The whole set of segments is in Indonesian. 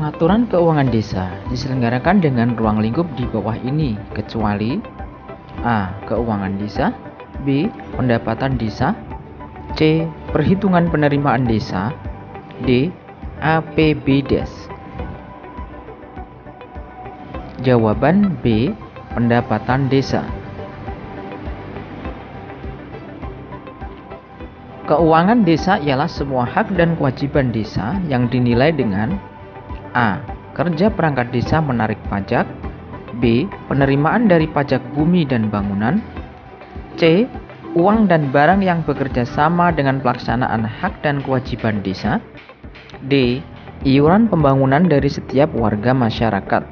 Pengaturan keuangan desa diselenggarakan dengan ruang lingkup di bawah ini, kecuali A. Keuangan desa, B. Pendapatan desa, C. Perhitungan penerimaan desa, D. APBDes. Jawaban B. Pendapatan desa. Keuangan desa ialah semua hak dan kewajiban desa yang dinilai dengan A. Kerja perangkat desa menarik pajak, B. Penerimaan dari pajak bumi dan bangunan, C. Uang dan barang yang bekerja sama dengan pelaksanaan hak dan kewajiban desa, D. Iuran pembangunan dari setiap warga masyarakat.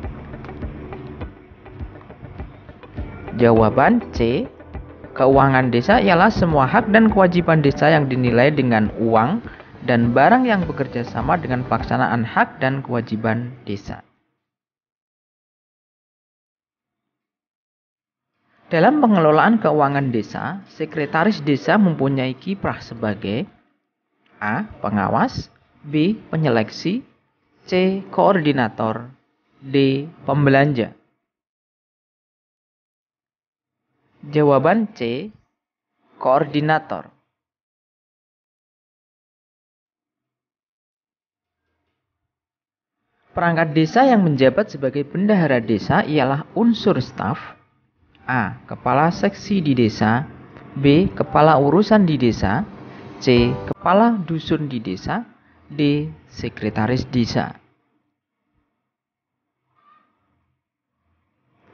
Jawaban C. Keuangan desa ialah semua hak dan kewajiban desa yang dinilai dengan uang dan barang yang bekerja sama dengan pelaksanaan hak dan kewajiban desa. Dalam pengelolaan keuangan desa, sekretaris desa mempunyai kiprah sebagai A. Pengawas, B. Penyeleksi, C. Koordinator, D. Pembelanja. Jawaban C. Koordinator. Perangkat desa yang menjabat sebagai bendahara desa ialah unsur staf. A. Kepala seksi di desa, B. Kepala urusan di desa, C. Kepala dusun di desa, D. Sekretaris desa.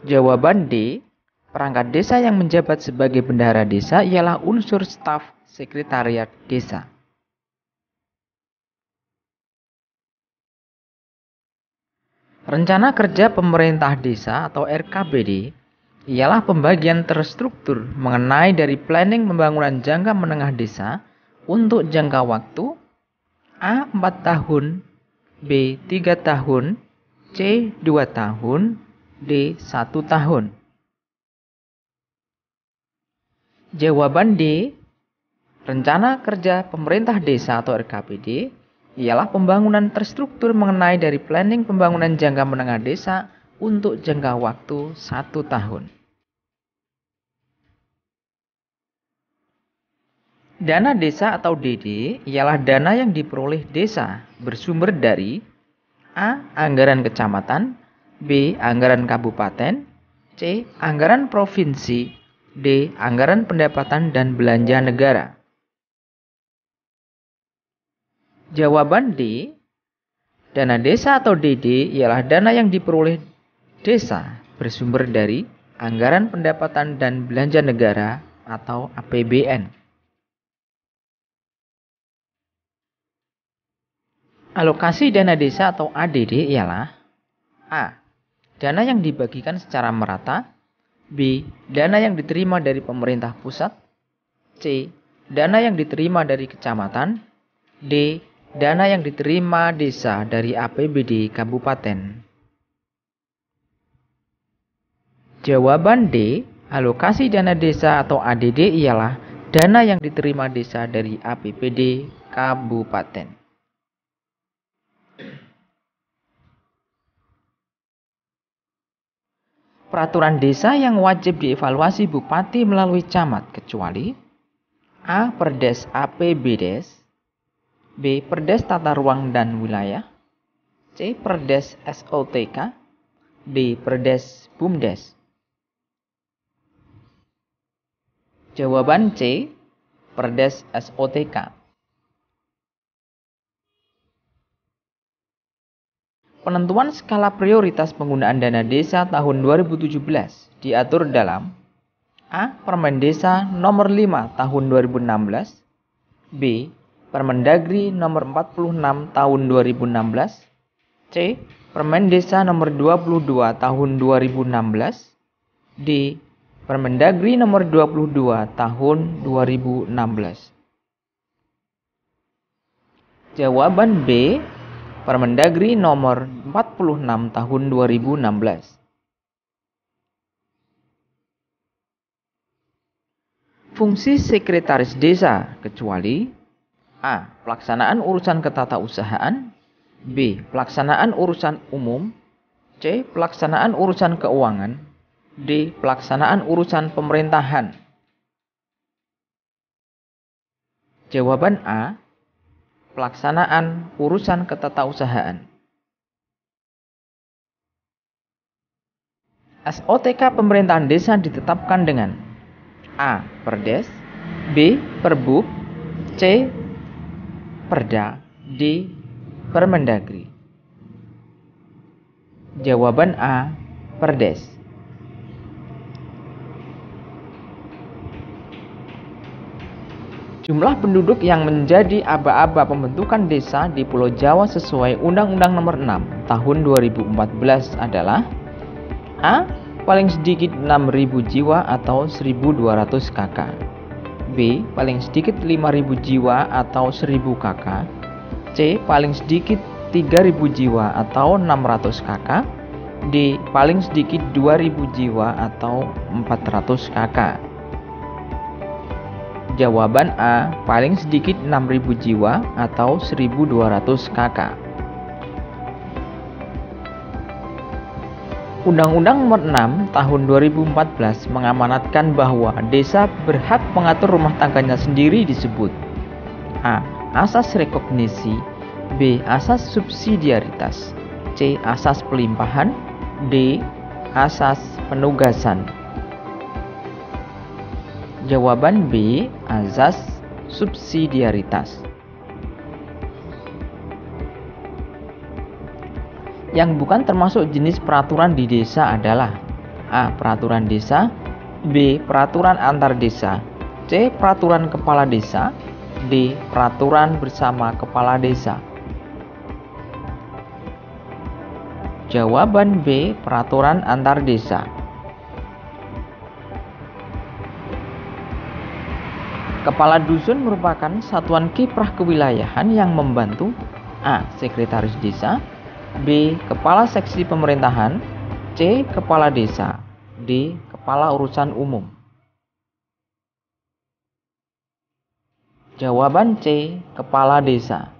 Jawaban D. Perangkat desa yang menjabat sebagai bendahara desa ialah unsur staf sekretariat desa. Rencana Kerja Pemerintah Desa atau RKPD ialah pembagian terstruktur mengenai dari planning pembangunan jangka menengah desa untuk jangka waktu A. 4 tahun, B. 3 tahun, C. 2 tahun, D. 1 tahun. Jawaban D. Rencana Kerja Pemerintah Desa atau RKPD ialah pembangunan terstruktur mengenai dari planning pembangunan jangka menengah desa untuk jangka waktu 1 tahun. Dana desa atau DD ialah dana yang diperoleh desa bersumber dari A. Anggaran kecamatan, B. Anggaran kabupaten, C. Anggaran provinsi, D. Anggaran pendapatan dan belanja negara. Jawaban D. Dana desa atau DD ialah dana yang diperoleh desa bersumber dari anggaran pendapatan dan belanja negara atau APBN. Alokasi dana desa atau ADD ialah A. Dana yang dibagikan secara merata, B. Dana yang diterima dari pemerintah pusat, C. Dana yang diterima dari kecamatan, D. Dana yang diterima desa dari APBD kabupaten. Jawaban D. Alokasi dana desa atau ADD ialah dana yang diterima desa dari APBD kabupaten. Peraturan desa yang wajib dievaluasi bupati melalui camat kecuali A. Perdes APBDes, B. Perdes Tata Ruang dan Wilayah, C. Perdes SOTK, D. Perdes BUMDes. Jawaban C. Perdes SOTK. Penentuan skala prioritas penggunaan dana desa tahun 2017 diatur dalam A. Permen Desa nomor 5 tahun 2016, B. Permendagri nomor 46 tahun 2016, C. Permen Desa nomor 22 tahun 2016, D. Permendagri nomor 22 tahun 2016. Jawaban B. Permendagri nomor 46 tahun 2016. Fungsi sekretaris desa kecuali A. Pelaksanaan urusan ketatausahaan, B. Pelaksanaan urusan umum. C. Pelaksanaan urusan keuangan. D. Pelaksanaan urusan pemerintahan. Jawaban A. Pelaksanaan urusan ketatausahaan. SOTK pemerintahan desa ditetapkan dengan A. Perdes, B. Perbub, C. Perda, D. Permendagri. Jawaban A. Perdes. Jumlah penduduk yang menjadi aba-aba pembentukan desa di Pulau Jawa sesuai Undang-Undang Nomor 6 Tahun 2014 adalah A. Paling sedikit 6.000 jiwa atau 1.200 KK. B. Paling sedikit 5.000 jiwa atau 1.000 KK. C. Paling sedikit 3.000 jiwa atau 600 KK. D. Paling sedikit 2.000 jiwa atau 400 KK. Jawaban A. Paling sedikit 6.000 jiwa atau 1.200 KK. Undang-Undang Nomor 6 Tahun 2014 mengamanatkan bahwa desa berhak mengatur rumah tangganya sendiri disebut A. Asas rekognisi, B. Asas subsidiaritas, C. Asas pelimpahan, D. Asas penugasan. Jawaban B. Asas subsidiaritas. Yang bukan termasuk jenis peraturan di desa adalah A. Peraturan desa, B. Peraturan antar desa, C. Peraturan kepala desa, D. Peraturan bersama kepala desa. Jawaban B. Peraturan antar desa. Kepala dusun merupakan satuan kiprah kewilayahan yang membantu A. Sekretaris desa, B. Kepala seksi pemerintahan, C. Kepala desa, D. Kepala urusan umum. Jawaban C. Kepala desa.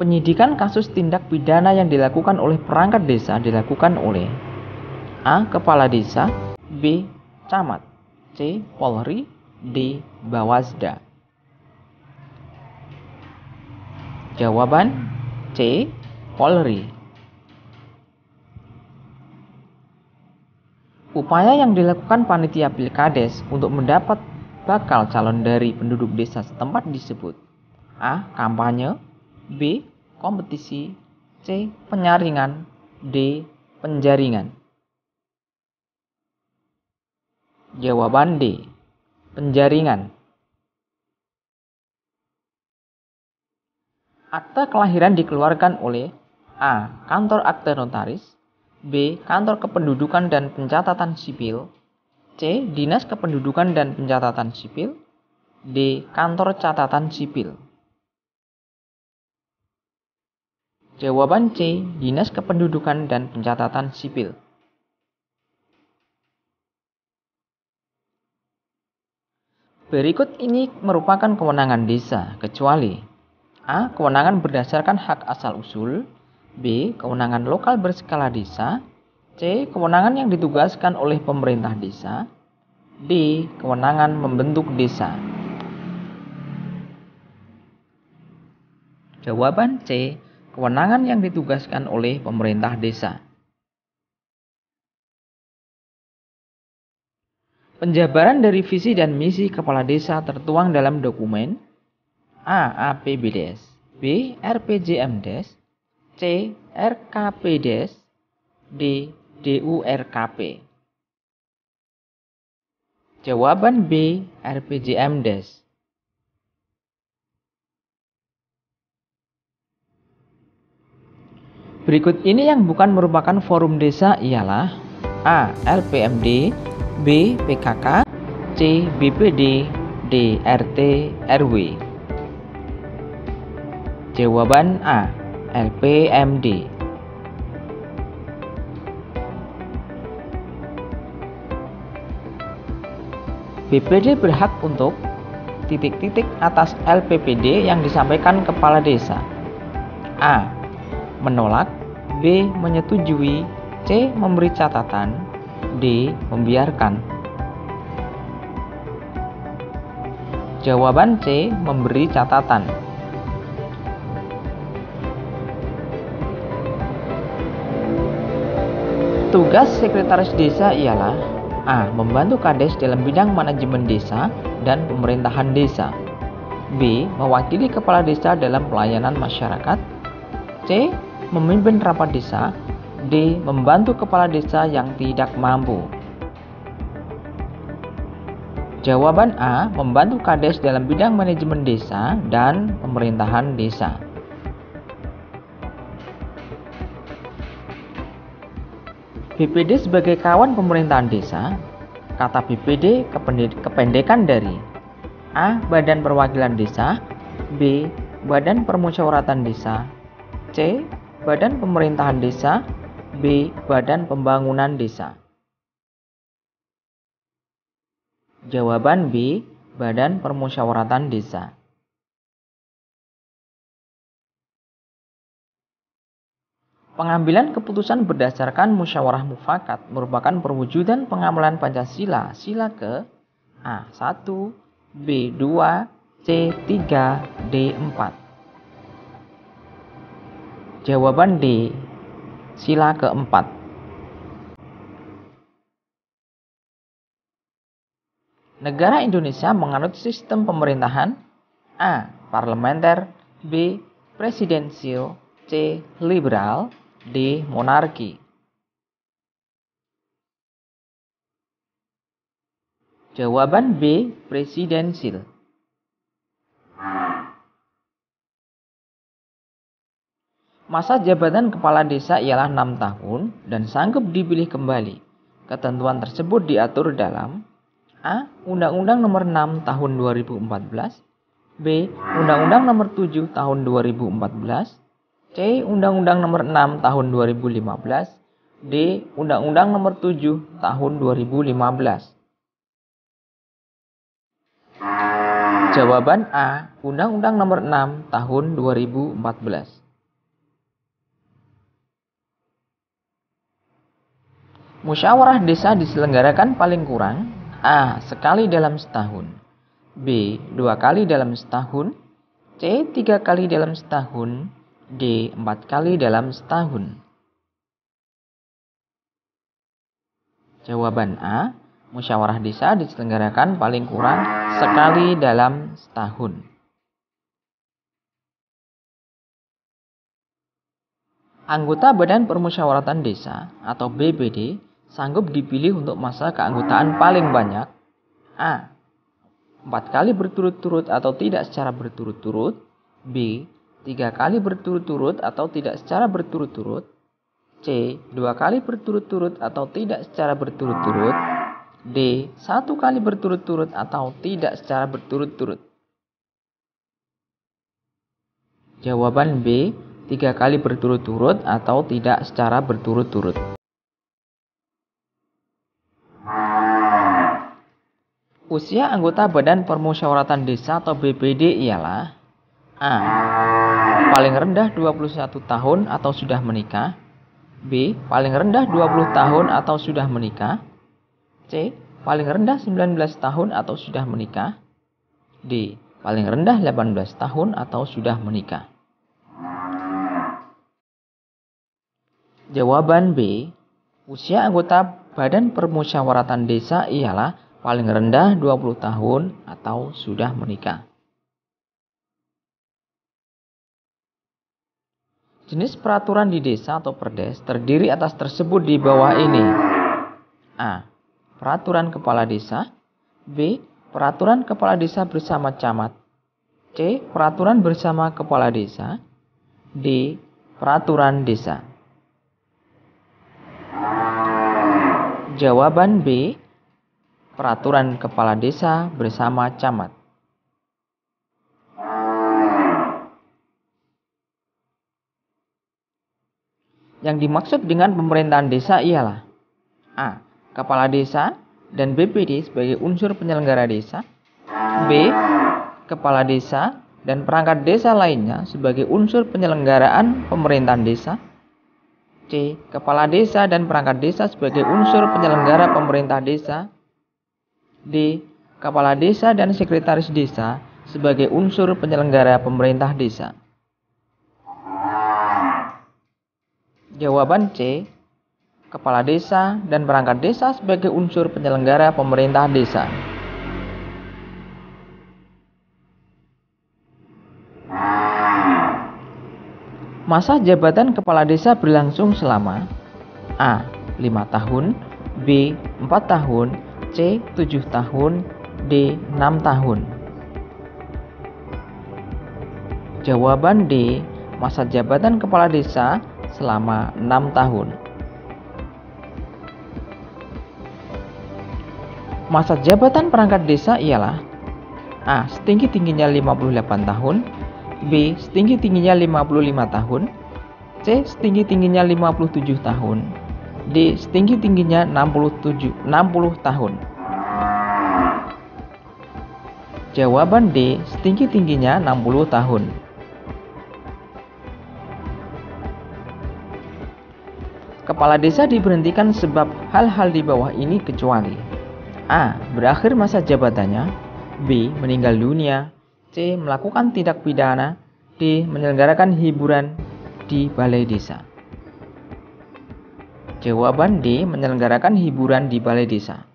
Penyidikan kasus tindak pidana yang dilakukan oleh perangkat desa dilakukan oleh A. Kepala desa, B. Camat, C. Polri, D. Bawasda. Jawaban C. Polri. Upaya yang dilakukan panitia pilkades untuk mendapat bakal calon dari penduduk desa setempat disebut A. Kampanye, B. Kompetisi, C. Penyaringan, D. Penjaringan. Jawaban D. Penjaringan. Akta kelahiran dikeluarkan oleh A. Kantor Akte Notaris, B. Kantor Kependudukan dan Pencatatan Sipil, C. Dinas Kependudukan dan Pencatatan Sipil, D. Kantor Catatan Sipil. Jawaban C. Dinas Kependudukan dan Pencatatan Sipil. Berikut ini merupakan kewenangan desa, kecuali A. Kewenangan berdasarkan hak asal-usul, B. Kewenangan lokal berskala desa, C. Kewenangan yang ditugaskan oleh pemerintah desa, D. Kewenangan membentuk desa. Jawaban C. Kewenangan yang ditugaskan oleh pemerintah desa. Penjabaran dari visi dan misi kepala desa tertuang dalam dokumen A. APBDes, B. RPJMdes, C. RKPdes, D. DURKP. Jawaban B. RPJMdes. Berikut ini yang bukan merupakan forum desa ialah A. LPMD, B. PKK, C. BPD, D. RT RW. Jawaban A. LPMD. BPD berhak untuk titik-titik atas LPPD yang disampaikan kepala desa? A. Menolak, B. Menyetujui, C. Memberi catatan, D. Membiarkan. Jawaban C. Memberi catatan. Tugas sekretaris desa ialah A. Membantu Kades dalam bidang manajemen desa dan pemerintahan desa. B. Mewakili kepala desa dalam pelayanan masyarakat. C. Memimpin rapat desa. D. Membantu kepala desa yang tidak mampu. Jawaban A. Membantu Kades dalam bidang manajemen desa dan pemerintahan desa. BPD sebagai kawan pemerintahan desa. Kata BPD kependekan dari A. Badan Perwakilan Desa, B. Badan Permusyawaratan Desa, C. Badan Pemerintahan Desa, B. Badan Pembangunan Desa. Jawaban B. Badan Permusyawaratan Desa. Pengambilan keputusan berdasarkan musyawarah mufakat merupakan perwujudan pengamalan Pancasila sila ke A. 1, B. 2, C. 3, D. 4. Jawaban D. Sila ke-4. Negara Indonesia menganut sistem pemerintahan A. Parlementer, B. Presidensial, C. Liberal, D. Monarki. Jawaban B. Presidensial. Masa jabatan kepala desa ialah 6 tahun dan sanggup dipilih kembali. Ketentuan tersebut diatur dalam A. Undang-Undang Nomor 6 Tahun 2014, B. Undang-Undang Nomor 7 Tahun 2014, C. Undang-Undang Nomor 6 Tahun 2015, D. Undang-Undang Nomor 7 Tahun 2015. Jawaban A. Undang-Undang Nomor 6 Tahun 2014. Musyawarah desa diselenggarakan paling kurang A. Sekali dalam setahun, B. 2 kali dalam setahun, C. 3 kali dalam setahun, D. 4 kali dalam setahun. Jawaban A. Musyawarah desa diselenggarakan paling kurang sekali dalam setahun. Anggota Badan Permusyawaratan Desa atau BPD sanggup dipilih untuk masa keanggotaan paling banyak A. 4 kali berturut-turut atau tidak secara berturut-turut, B. 3 kali berturut-turut atau tidak secara berturut-turut, C. 2 kali berturut-turut atau tidak secara berturut-turut, D. 1 kali berturut-turut atau tidak secara berturut-turut. Jawaban B. 3 kali berturut-turut atau tidak secara berturut-turut. Usia anggota Badan Permusyawaratan Desa atau BPD ialah A. Paling rendah 21 tahun atau sudah menikah, B. Paling rendah 20 tahun atau sudah menikah, C. Paling rendah 19 tahun atau sudah menikah, D. Paling rendah 18 tahun atau sudah menikah. Jawaban B. Usia anggota Badan Permusyawaratan Desa ialah paling rendah 20 tahun atau sudah menikah. Jenis peraturan di desa atau perdes terdiri atas tersebut di bawah ini. A. Peraturan kepala desa, B. Peraturan kepala desa bersama camat, C. Peraturan bersama kepala desa, D. Peraturan desa. Jawaban B. Peraturan kepala desa bersama camat. Yang dimaksud dengan pemerintahan desa ialah A. Kepala desa dan BPD sebagai unsur penyelenggara desa, B. kepala desa dan perangkat desa lainnya sebagai unsur penyelenggaraan pemerintahan desa. C. Kepala desa dan perangkat desa sebagai unsur penyelenggara pemerintah desa. D. Kepala desa dan sekretaris desa sebagai unsur penyelenggara pemerintah desa. Jawaban C. Kepala desa dan perangkat desa sebagai unsur penyelenggara pemerintah desa. Masa jabatan kepala desa berlangsung selama A. 5 tahun, B. 4 tahun, C. 7 tahun, D. 6 tahun. Jawaban D. Masa jabatan kepala desa selama 6 tahun. Masa jabatan perangkat desa ialah A. Setinggi-tingginya 58 tahun, B. Setinggi-tingginya 55 tahun, C. Setinggi-tingginya 57 tahun, D. Setinggi-tingginya 60 tahun. Jawaban D. Setinggi-tingginya 60 tahun. Kepala desa diberhentikan sebab hal-hal di bawah ini kecuali A. Berakhir masa jabatannya, B. Meninggal dunia, C. Melakukan tindak pidana, D. Menyelenggarakan hiburan di balai desa. Jawaban D. Menyelenggarakan hiburan di balai desa.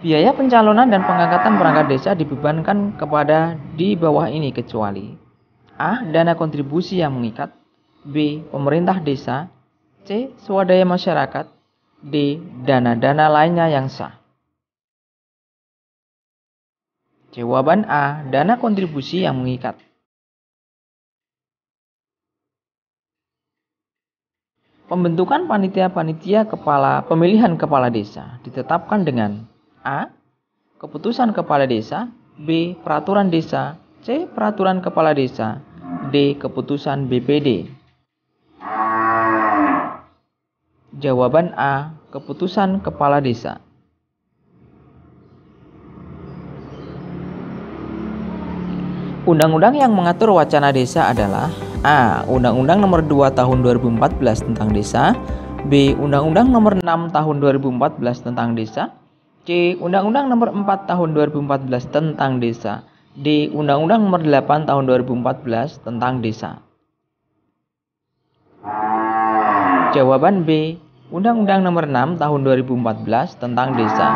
Biaya pencalonan dan pengangkatan perangkat desa dibebankan kepada di bawah ini kecuali A. Dana kontribusi yang mengikat, B. Pemerintah desa, C. Swadaya masyarakat, D. Dana-dana lainnya yang sah. Jawaban A. Dana kontribusi yang mengikat. Pembentukan panitia-panitia pemilihan kepala desa ditetapkan dengan A. Keputusan kepala desa, B. Peraturan desa, C. Peraturan kepala desa, D. Keputusan BPD. Jawaban A. Keputusan kepala desa. Undang-undang yang mengatur wacana desa adalah A. Undang-Undang Nomor 2 Tahun 2014 tentang Desa, B. Undang-Undang Nomor 6 Tahun 2014 tentang Desa, C. Undang-Undang Nomor 4 Tahun 2014 tentang Desa, D. Undang-Undang Nomor 8 Tahun 2014 tentang Desa. Jawaban B. Undang-Undang Nomor 6 Tahun 2014 tentang Desa.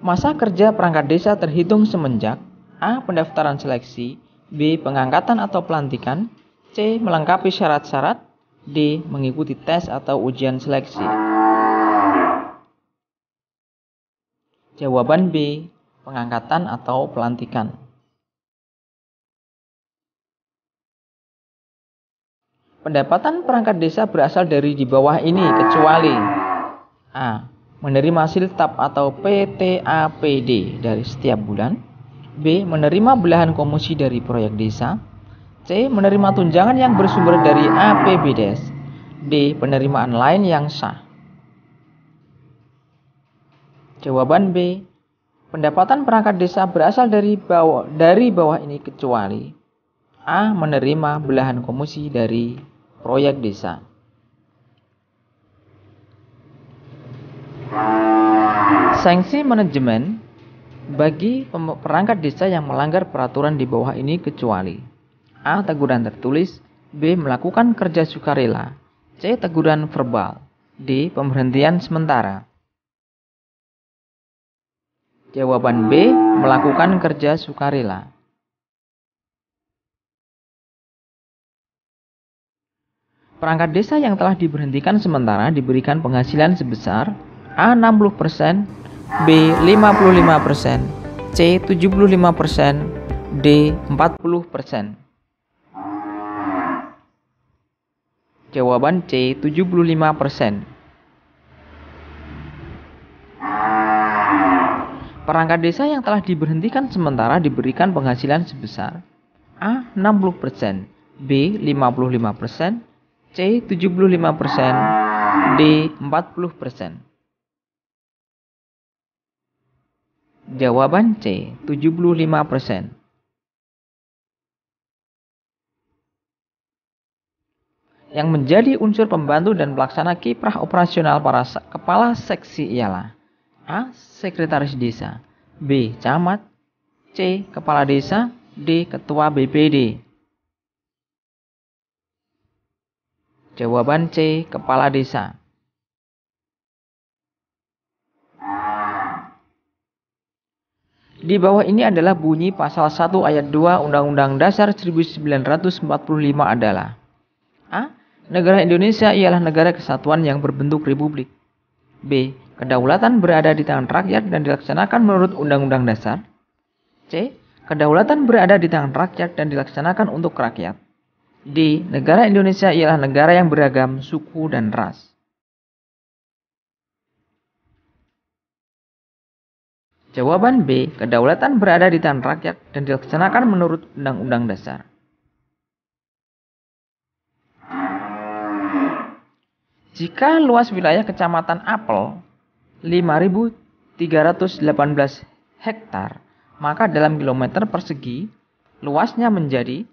Masa kerja perangkat desa terhitung semenjak A. Pendaftaran seleksi, B. Pengangkatan atau pelantikan, C. Melengkapi syarat-syarat, D. Mengikuti tes atau ujian seleksi. Jawaban B. Pengangkatan atau pelantikan. Pendapatan perangkat desa berasal dari di bawah ini kecuali A. Menerima siltap atau PTAPD dari setiap bulan, B. Menerima belahan komisi dari proyek desa, C. Menerima tunjangan yang bersumber dari APBDes, D. Penerimaan lain yang sah. Jawaban B. Pendapatan perangkat desa berasal dari bawah ini kecuali A. Menerima belahan komisi dari proyek desa. Sanksi manajemen bagi perangkat desa yang melanggar peraturan di bawah ini kecuali A. Teguran tertulis, B. Melakukan kerja sukarela, C. Teguran verbal, D. Pemberhentian sementara. Jawaban B. Melakukan kerja sukarela. Perangkat desa yang telah diberhentikan sementara diberikan penghasilan sebesar A. 60%, B. 55%, C. 75%, D. 40%. Jawaban C. 75%. Perangkat desa yang telah diberhentikan sementara diberikan penghasilan sebesar A. 60%, B. 55%, C. 75%, D. 40%. Jawaban C. 75%. Yang menjadi unsur pembantu dan pelaksana kiprah operasional para kepala seksi ialah A. Sekretaris Desa, B. Camat, C. Kepala Desa, D. Ketua BPD. Jawaban C. Kepala Desa. Di bawah ini adalah bunyi pasal 1 ayat 2 Undang-Undang Dasar 1945 adalah A. Negara Indonesia ialah negara kesatuan yang berbentuk republik. B. Kedaulatan berada di tangan rakyat dan dilaksanakan menurut Undang-Undang Dasar. C. Kedaulatan berada di tangan rakyat dan dilaksanakan untuk rakyat. D. Negara Indonesia ialah negara yang beragam suku dan ras. Jawaban B. Kedaulatan berada di tangan rakyat dan dilaksanakan menurut Undang-Undang Dasar. Jika luas wilayah Kecamatan Apel 5.318 hektar, maka dalam kilometer persegi luasnya menjadi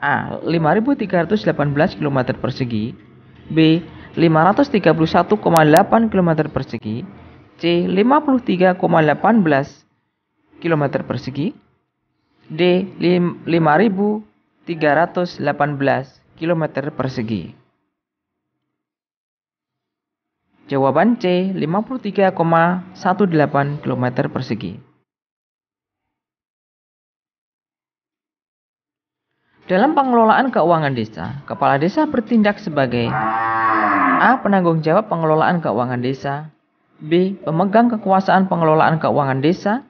A. 5.318 km persegi, B. 531,8 km persegi, C. 53,18 km persegi, D. 5.318 km persegi. Jawaban C. 53,18 km persegi. Dalam pengelolaan keuangan desa, kepala desa bertindak sebagai A. Penanggung jawab pengelolaan keuangan desa, B. Pemegang kekuasaan pengelolaan keuangan desa,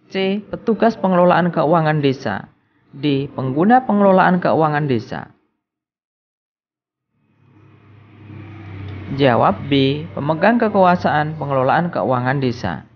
C. Petugas pengelolaan keuangan desa, D. Pengguna pengelolaan keuangan desa. Jawab B. Pemegang kekuasaan pengelolaan keuangan desa.